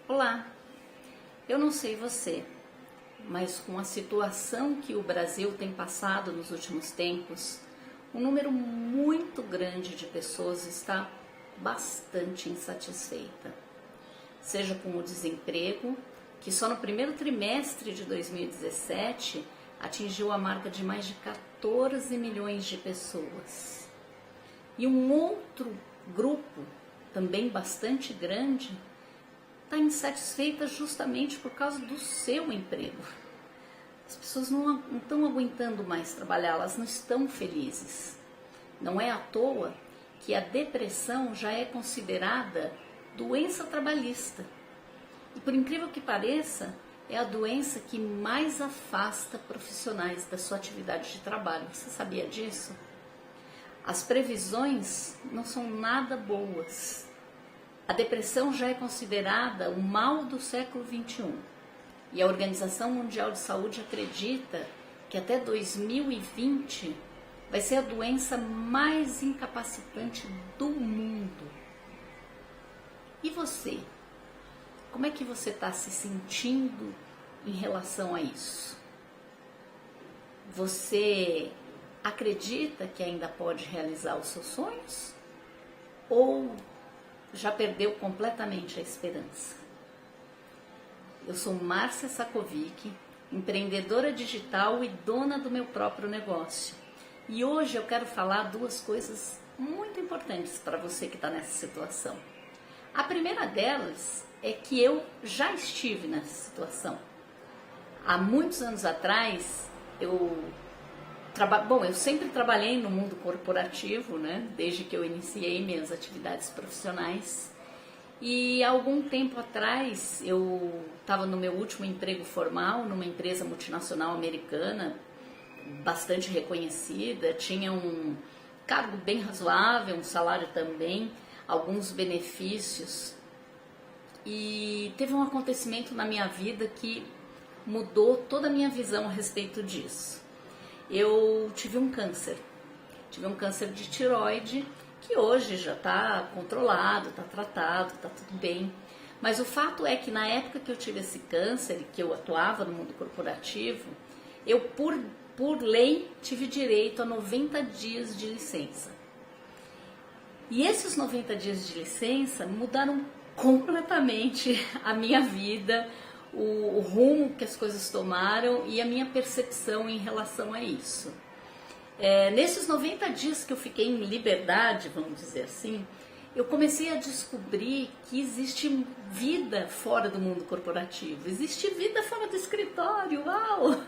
Olá, eu não sei você, mas com a situação que o Brasil tem passado nos últimos tempos, um número muito grande de pessoas está bastante insatisfeita. Seja com o desemprego, que só no primeiro trimestre de 2017 atingiu a marca de mais de 14 milhões de pessoas. E um outro grupo, também bastante grande, está insatisfeita justamente por causa do seu emprego. As pessoas não estão aguentando mais trabalhar, elas não estão felizes. Não é à toa que a depressão já é considerada doença trabalhista. E por incrível que pareça, é a doença que mais afasta profissionais da sua atividade de trabalho. Você sabia disso? As previsões não são nada boas. A depressão já é considerada o mal do século XXI. E a Organização Mundial de Saúde acredita que até 2020 vai ser a doença mais incapacitante do mundo. E você? Como é que você está se sentindo em relação a isso? Você acredita que ainda pode realizar os seus sonhos? Ou já perdeu completamente a esperança? Eu sou Márcia Sakovic, empreendedora digital e dona do meu próprio negócio. E hoje eu quero falar duas coisas muito importantes para você que está nessa situação. A primeira delas é que eu já estive nessa situação. Há muitos anos atrás, eu sempre trabalhei no mundo corporativo, né? Desde que eu iniciei minhas atividades profissionais. E há algum tempo atrás, eu estava no meu último emprego formal, numa empresa multinacional americana, bastante reconhecida, tinha um cargo bem razoável, um salário também, alguns benefícios. E teve um acontecimento na minha vida que mudou toda a minha visão a respeito disso. Eu tive um câncer de tireoide, que hoje já está controlado, está tratado, está tudo bem. Mas o fato é que na época que eu tive esse câncer, que eu atuava no mundo corporativo, eu por lei tive direito a 90 dias de licença. E esses 90 dias de licença mudaram completamente a minha vida, o rumo que as coisas tomaram e a minha percepção em relação a isso. Nesses 90 dias que eu fiquei em liberdade, vamos dizer assim, eu comecei a descobrir que existe vida fora do mundo corporativo, existe vida fora do escritório, uau!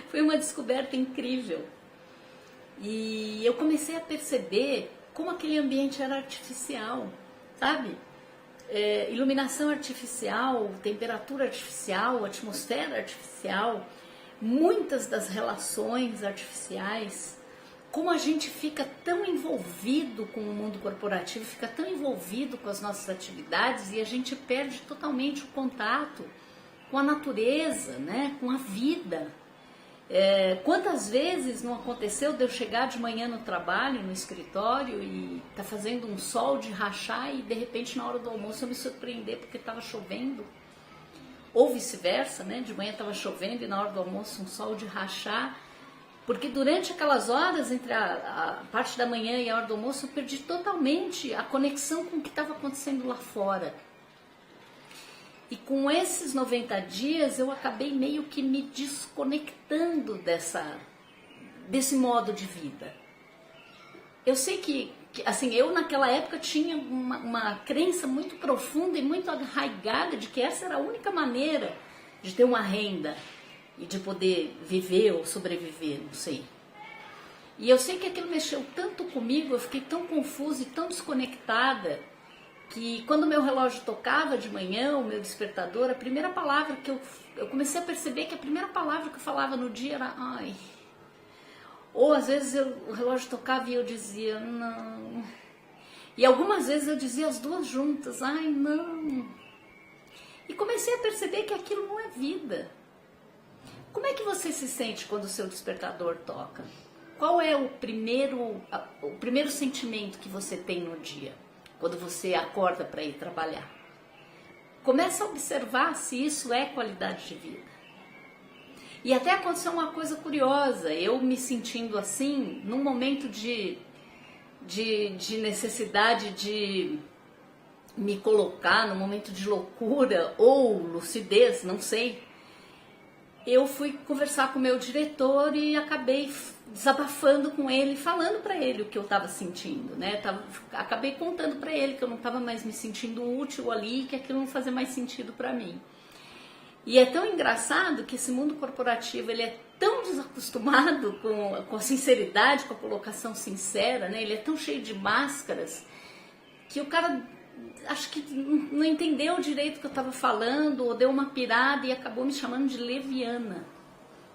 Foi uma descoberta incrível. E eu comecei a perceber como aquele ambiente era artificial, sabe? Iluminação artificial, temperatura artificial, atmosfera artificial, muitas das relações artificiais. Como a gente fica tão envolvido com o mundo corporativo, fica tão envolvido com as nossas atividades e a gente perde totalmente o contato com a natureza, né? Com a vida. Quantas vezes não aconteceu de eu chegar de manhã no trabalho, no escritório, e tá fazendo um sol de rachar e de repente na hora do almoço eu me surpreender porque estava chovendo? Ou vice-versa, né? De manhã estava chovendo e na hora do almoço um sol de rachar. Porque durante aquelas horas, entre a parte da manhã e a hora do almoço, eu perdi totalmente a conexão com o que estava acontecendo lá fora. E com esses 90 dias, eu acabei meio que me desconectando desse modo de vida. Eu sei que assim, eu naquela época tinha uma crença muito profunda e muito arraigada de que essa era a única maneira de ter uma renda e de poder viver ou sobreviver, não sei. E eu sei que aquilo mexeu tanto comigo, eu fiquei tão confusa e tão desconectada, que quando o meu relógio tocava de manhã, o meu despertador, a primeira palavra que eu comecei a perceber que a primeira palavra que eu falava no dia era ai. Ou às vezes o relógio tocava e eu dizia não. E algumas vezes eu dizia as duas juntas, ai não. E comecei a perceber que aquilo não é vida. Como é que você se sente quando o seu despertador toca? Qual é o primeiro sentimento que você tem no dia, quando você acorda para ir trabalhar? Começa a observar se isso é qualidade de vida. E até aconteceu uma coisa curiosa, eu me sentindo assim, num momento de necessidade de me colocar, num momento de loucura ou lucidez, não sei. Eu fui conversar com o meu diretor e acabei desabafando com ele, falando para ele o que eu estava sentindo, né? Acabei contando para ele que eu não estava mais me sentindo útil ali, que aquilo não fazia mais sentido para mim. E é tão engraçado que esse mundo corporativo, ele é tão desacostumado com a sinceridade, com a colocação sincera, né? Ele é tão cheio de máscaras que o cara acho que não entendeu direito o que eu estava falando, ou deu uma pirada e acabou me chamando de leviana.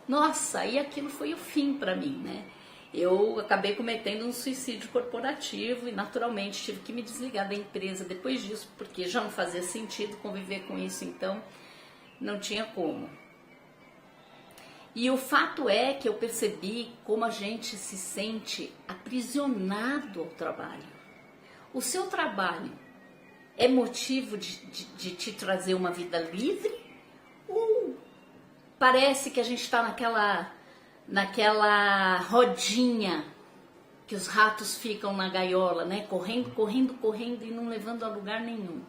Nossa, aí aquilo foi o fim para mim, né? Eu acabei cometendo um suicídio corporativo e naturalmente tive que me desligar da empresa depois disso, porque já não fazia sentido conviver com isso, então não tinha como. E o fato é que eu percebi como a gente se sente aprisionado ao trabalho. O seu trabalho é motivo de te trazer uma vida livre? Ou parece que a gente está naquela rodinha que os ratos ficam na gaiola, né? Correndo e não levando a lugar nenhum.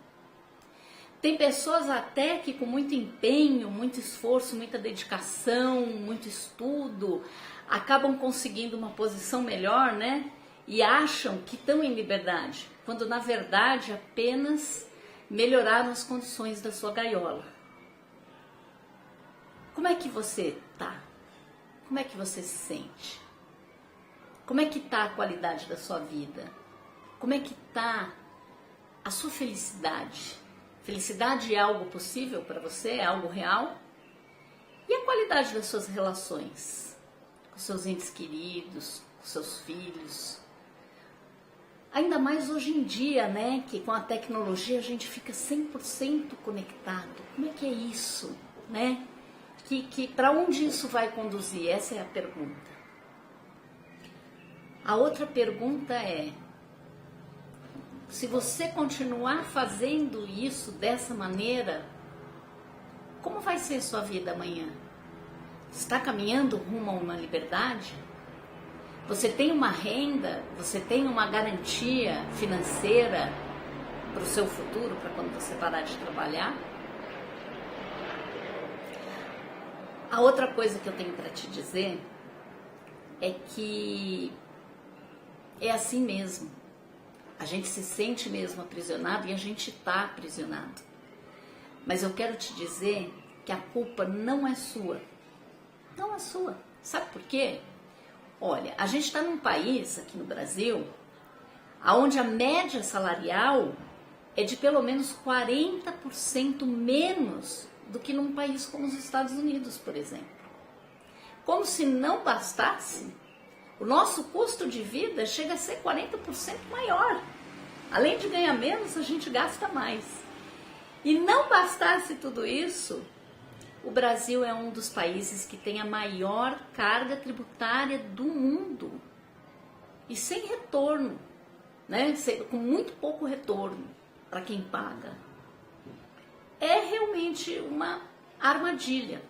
Tem pessoas até que com muito empenho, muito esforço, muita dedicação, muito estudo, acabam conseguindo uma posição melhor, né? E acham que estão em liberdade, quando na verdade apenas melhoraram as condições da sua gaiola. Como é que você tá? Como é que você se sente? Como é que tá a qualidade da sua vida? Como é que tá a sua felicidade? Felicidade é algo possível para você? É algo real? E a qualidade das suas relações? Com seus entes queridos, com seus filhos? Ainda mais hoje em dia, né? Que com a tecnologia a gente fica 100% conectado. Como é que é isso, né? Para onde isso vai conduzir? Essa é a pergunta. A outra pergunta é: se você continuar fazendo isso dessa maneira, como vai ser sua vida amanhã? Está caminhando rumo a uma liberdade? Você tem uma renda? Você tem uma garantia financeira para o seu futuro, para quando você parar de trabalhar? A outra coisa que eu tenho para te dizer é que é assim mesmo. A gente se sente mesmo aprisionado e a gente está aprisionado. Mas eu quero te dizer que a culpa não é sua. Não é sua. Sabe por quê? Olha, a gente está num país, aqui no Brasil, onde a média salarial é de pelo menos 40% menos do que num país como os Estados Unidos, por exemplo. Como se não bastasse, o nosso custo de vida chega a ser 40% maior. Além de ganhar menos, a gente gasta mais. E não bastasse tudo isso, o Brasil é um dos países que tem a maior carga tributária do mundo. E sem retorno, né? Com muito pouco retorno para quem paga. É realmente uma armadilha.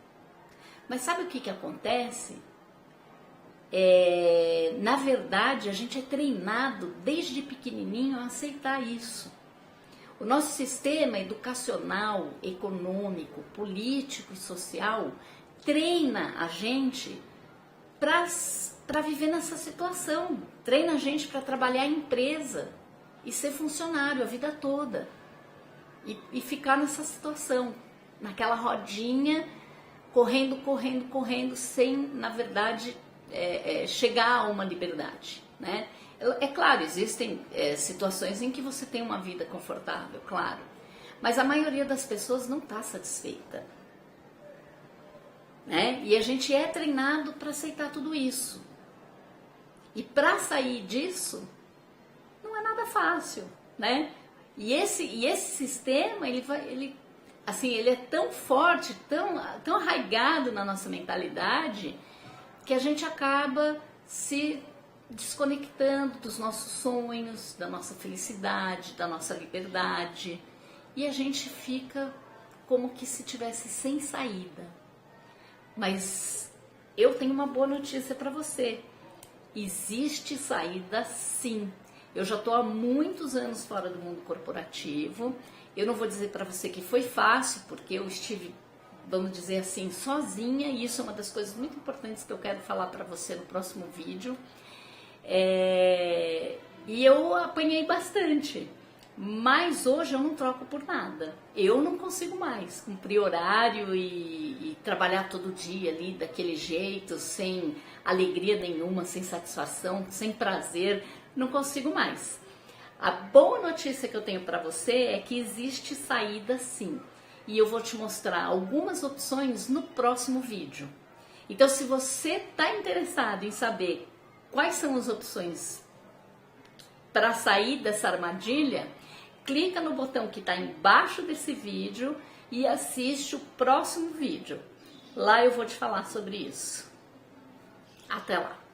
Mas sabe o que acontece? Na verdade, a gente é treinado desde pequenininho a aceitar isso. O nosso sistema educacional, econômico, político e social treina a gente para viver nessa situação. Treina a gente para trabalhar em empresa e ser funcionário a vida toda. E ficar nessa situação, naquela rodinha, correndo, sem, na verdade, chegar a uma liberdade, né? É claro, existem situações em que você tem uma vida confortável, claro, mas a maioria das pessoas não está satisfeita, né? E a gente é treinado para aceitar tudo isso. E para sair disso, não é nada fácil, né? E esse sistema, ele é tão forte, tão arraigado na nossa mentalidade, que a gente acaba se desconectando dos nossos sonhos, da nossa felicidade, da nossa liberdade, e a gente fica como que se tivesse sem saída. Mas eu tenho uma boa notícia para você. Existe saída sim. Eu já estou há muitos anos fora do mundo corporativo. Eu não vou dizer para você que foi fácil, porque eu estive, vamos dizer assim, sozinha. E isso é uma das coisas muito importantes que eu quero falar para você no próximo vídeo. E eu apanhei bastante. Mas hoje eu não troco por nada. Eu não consigo mais cumprir horário e trabalhar todo dia ali daquele jeito, sem alegria nenhuma, sem satisfação, sem prazer. Não consigo mais. A boa notícia que eu tenho para você é que existe saída sim. E eu vou te mostrar algumas opções no próximo vídeo. Então, se você está interessado em saber quais são as opções para sair dessa armadilha, clica no botão que está embaixo desse vídeo e assiste o próximo vídeo. Lá eu vou te falar sobre isso. Até lá!